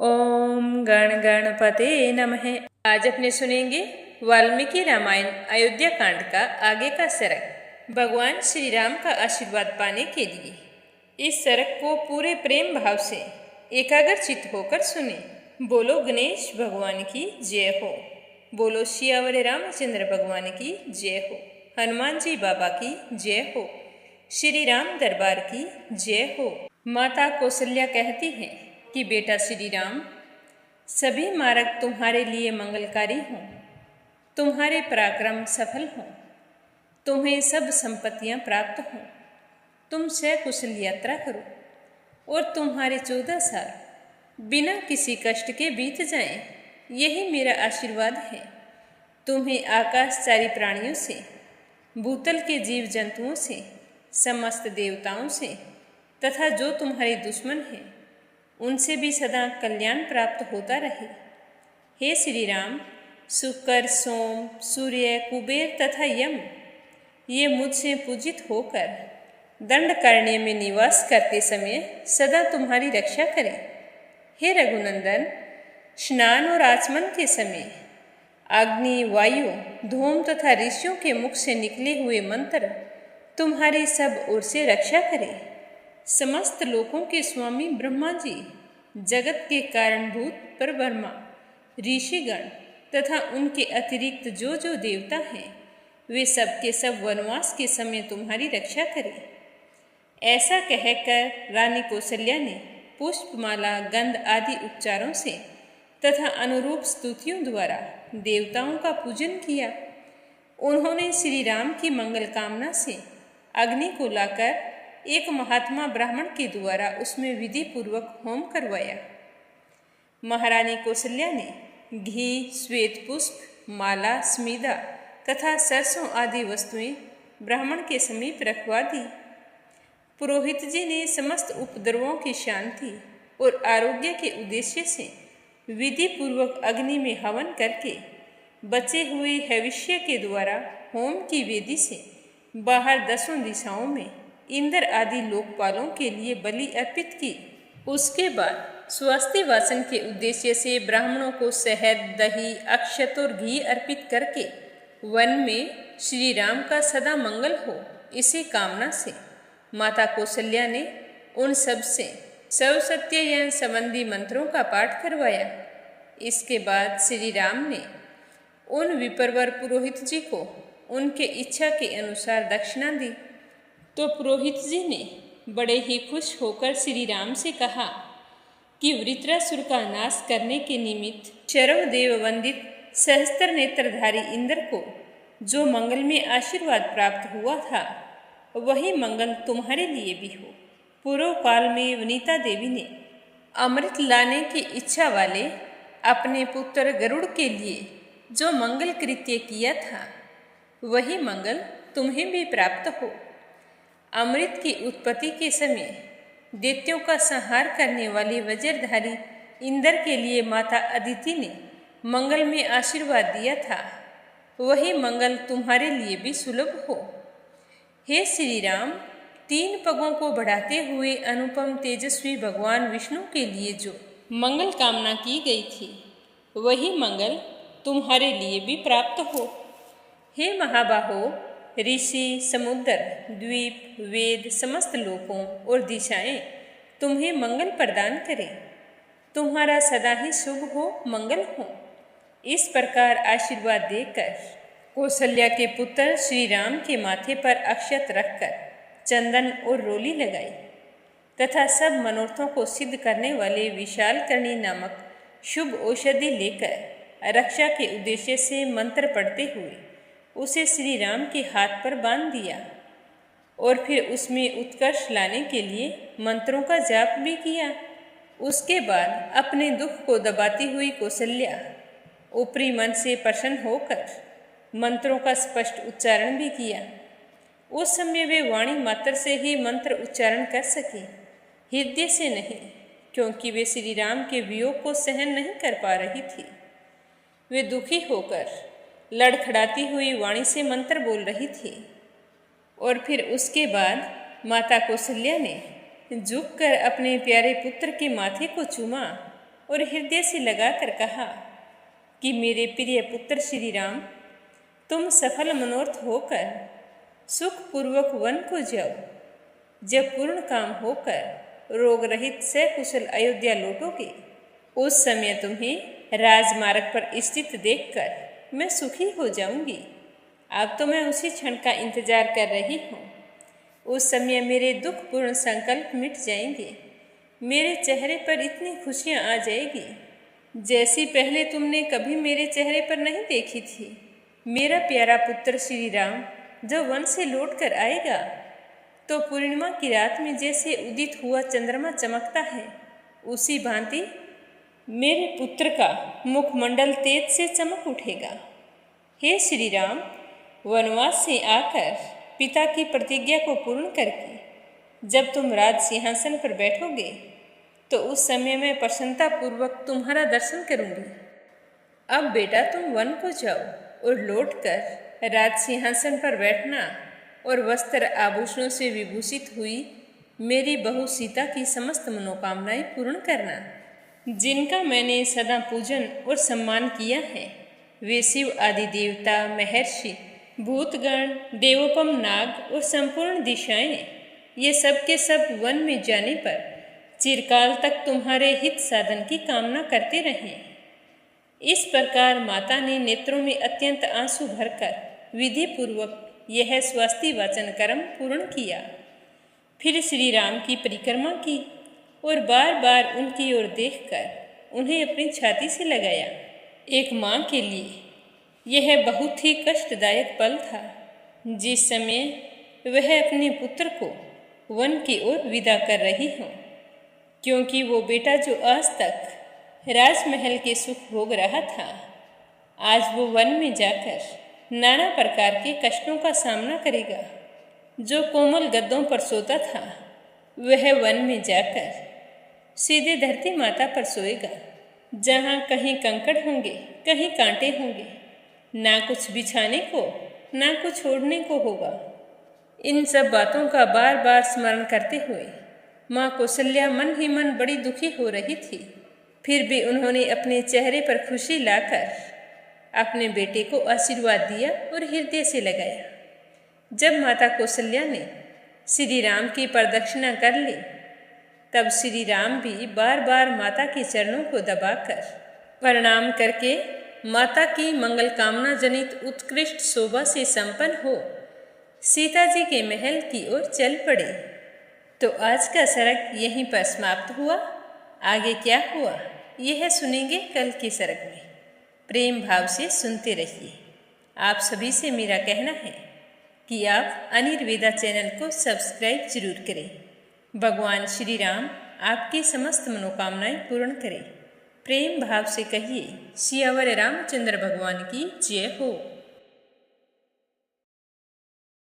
ओम गण गणपते नमः। आज अपने सुनेंगे वाल्मीकि रामायण अयोध्या कांड का आगे का सरक। भगवान श्री राम का आशीर्वाद पाने के लिए इस सरक को पूरे प्रेम भाव से एकाग्रचित्त होकर सुने। बोलो गणेश भगवान की जय हो। बोलो सियावर रामचंद्र भगवान की जय हो। हनुमान जी बाबा की जय हो। श्री राम दरबार की जय हो। माता कौशल्या कहती हैं कि बेटा श्री राम, सभी मार्ग तुम्हारे लिए मंगलकारी हों, तुम्हारे पराक्रम सफल हों, तुम्हें सब संपत्तियां प्राप्त हों, तुम सकुशल यात्रा करो और तुम्हारे 14 साल बिना किसी कष्ट के बीत जाएं, यही मेरा आशीर्वाद है। तुम्हें आकाशचारी प्राणियों से, भूतल के जीव जंतुओं से, समस्त देवताओं से तथा जो तुम्हारे दुश्मन हैं उनसे भी सदा कल्याण प्राप्त होता रहे। हे श्री राम, शुक्र, सोम, सूर्य, कुबेर तथा यम ये मुझसे पूजित होकर दंडकारण्य में निवास करते समय सदा तुम्हारी रक्षा करें। हे रघुनंदन, स्नान और आचमन के समय अग्नि, वायु, धूम तथा ऋषियों के मुख से निकले हुए मंत्र तुम्हारी सब ओर से रक्षा करें। समस्त लोकों के स्वामी ब्रह्मा जी, जगत के कारणभूत परब्रह्मा, ऋषिगण तथा उनके अतिरिक्त जो जो देवता हैं वे सब के सब वनवास के समय तुम्हारी रक्षा करें। ऐसा कहकर रानी कौशल्या ने पुष्पमाला, गंध आदि उपचारों से तथा अनुरूप स्तुतियों द्वारा देवताओं का पूजन किया। उन्होंने श्री राम की मंगल कामना से अग्नि को लाकर एक महात्मा ब्राह्मण के द्वारा उसमें विधि पूर्वक होम करवाया। महारानी कौशल्या ने घी, श्वेत पुष्प, माला, स्मिदा तथा सरसों आदि वस्तुएं ब्राह्मण के समीप रखवा दी। पुरोहित जी ने समस्त उपद्रवों की शांति और आरोग्य के उद्देश्य से विधि पूर्वक अग्नि में हवन करके बचे हुए हविष्य के द्वारा होम की वेदी से बाहर 10 दिशाओं में इंद्र आदि लोकपालों के लिए बलि अर्पित की। उसके बाद स्वास्थ्य वासन के उद्देश्य से ब्राह्मणों को शहद, दही, अक्षत और घी अर्पित करके वन में श्री राम का सदा मंगल हो, इसी कामना से माता कौशल्या ने उन सब से सब सत्ययन संबंधी मंत्रों का पाठ करवाया। इसके बाद श्री राम ने उन विप्रवर पुरोहित जी को उनके इच्छा के अनुसार दक्षिणा दी। तो पुरोहित जी ने बड़े ही खुश होकर श्री राम से कहा कि वृत्रासुर का नाश करने के निमित्त चरमदेव वंदित सहस्त्र नेत्रधारी इंद्र को जो मंगल में आशीर्वाद प्राप्त हुआ था, वही मंगल तुम्हारे लिए भी हो। पूर्व काल में वनिता देवी ने अमृत लाने की इच्छा वाले अपने पुत्र गरुड़ के लिए जो मंगल कृत्य किया था, वही मंगल तुम्हें भी प्राप्त हो। अमृत की उत्पत्ति के समय दैत्यों का संहार करने वाले वज्रधारी इंद्र के लिए माता अदिति ने मंगल में आशीर्वाद दिया था, वही मंगल तुम्हारे लिए भी सुलभ हो। हे श्री राम, 3 पगों को बढ़ाते हुए अनुपम तेजस्वी भगवान विष्णु के लिए जो मंगल कामना की गई थी, वही मंगल तुम्हारे लिए भी प्राप्त हो। हे महाबाहो, ऋषि, समुद्र, द्वीप, वेद, समस्त लोकों और दिशाएं तुम्हें मंगल प्रदान करें। तुम्हारा सदा ही शुभ हो, मंगल हो। इस प्रकार आशीर्वाद देकर कौशल्या के पुत्र श्री राम के माथे पर अक्षत रखकर चंदन और रोली लगाई तथा सब मनोरथों को सिद्ध करने वाले विशालकर्णी नामक शुभ औषधि लेकर रक्षा के उद्देश्य से मंत्र पढ़ते हुए उसे श्री राम के हाथ पर बांध दिया और फिर उसमें उत्कर्ष लाने के लिए मंत्रों का जाप भी किया। उसके बाद अपने दुख को दबाती हुई कौशल्या ऊपरी मन से प्रसन्न होकर मंत्रों का स्पष्ट उच्चारण भी किया। उस समय वे वाणी मात्र से ही मंत्र उच्चारण कर सकी, हृदय से नहीं, क्योंकि वे श्री राम के वियोग को सहन नहीं कर पा रही थी। वे दुखी होकर लड़खड़ाती हुई वाणी से मंत्र बोल रही थी। और फिर उसके बाद माता कौशल्या ने झुककर अपने प्यारे पुत्र के माथे को चूमा और हृदय से लगाकर कहा कि मेरे प्रिय पुत्र श्री राम, तुम सफल मनोरथ होकर सुखपूर्वक वन को जाओ। जब पूर्ण काम होकर रोग रहित सकुशल अयोध्या लौटोगे, उस समय तुम्हें राजमार्ग पर स्थित देखकर मैं सुखी हो जाऊंगी। अब तो मैं उसी क्षण का इंतजार कर रही हूँ। उस समय मेरे दुखपूर्ण संकल्प मिट जाएंगे। मेरे चेहरे पर इतनी खुशियाँ आ जाएगी जैसी पहले तुमने कभी मेरे चेहरे पर नहीं देखी थी। मेरा प्यारा पुत्र श्री राम जब वन से लौट कर आएगा तो पूर्णिमा की रात में जैसे उदित हुआ चंद्रमा चमकता है, उसी भांति मेरे पुत्र का मुखमंडल तेज से चमक उठेगा। हे श्री राम, वनवास से आकर पिता की प्रतिज्ञा को पूर्ण करके जब तुम राज सिंहासन पर बैठोगे तो उस समय मैं प्रसन्नतापूर्वक तुम्हारा दर्शन करूंगी। अब बेटा तुम वन को जाओ और लौटकर राज सिंहासन पर बैठना और वस्त्र आभूषणों से विभूषित हुई मेरी बहू सीता की समस्त मनोकामनाएं पूर्ण करना। जिनका मैंने सदा पूजन और सम्मान किया है, वे शिव आदि देवता, महर्षि, भूतगण, देवोपम नाग और संपूर्ण दिशाएं, ये सब के सब वन में जाने पर चिरकाल तक तुम्हारे हित साधन की कामना करते रहें। इस प्रकार माता ने नेत्रों में अत्यंत आंसू भरकर विधि पूर्वक यह स्वस्ति वाचन कर्म पूर्ण किया। फिर श्री राम की परिक्रमा की और बार बार उनकी ओर देखकर उन्हें अपनी छाती से लगाया। एक माँ के लिए यह बहुत ही कष्टदायक पल था, जिस समय वह अपने पुत्र को वन की ओर विदा कर रही हो, क्योंकि वो बेटा जो आज तक राजमहल के सुख भोग रहा था, आज वो वन में जाकर नाना प्रकार के कष्टों का सामना करेगा। जो कोमल गद्दों पर सोता था, वह वन में जाकर सीधे धरती माता पर सोएगा, जहाँ कहीं कंकड़ होंगे, कहीं कांटे होंगे, ना कुछ बिछाने को, ना कुछ ओढ़ने को होगा। इन सब बातों का बार बार स्मरण करते हुए माँ कौशल्या मन ही मन बड़ी दुखी हो रही थी। फिर भी उन्होंने अपने चेहरे पर खुशी लाकर अपने बेटे को आशीर्वाद दिया और हृदय से लगाया। जब माता कौशल्या ने श्री राम की प्रदक्षिणा कर ली, तब श्री राम भी बार बार माता के चरणों को दबाकर प्रणाम करके माता की मंगल कामना जनित उत्कृष्ट शोभा से संपन्न हो सीता जी के महल की ओर चल पड़े। तो आज का सरग यहीं पर समाप्त हुआ। आगे क्या हुआ यह सुनेंगे कल के सरग में। प्रेम भाव से सुनते रहिए। आप सभी से मेरा कहना है कि आप अनिर्वेदा चैनल को सब्सक्राइब जरूर करें। भगवान श्री राम आपकी समस्त मनोकामनाएं पूर्ण करें। प्रेम भाव से कहिए सियावर रामचंद्र भगवान की जय हो।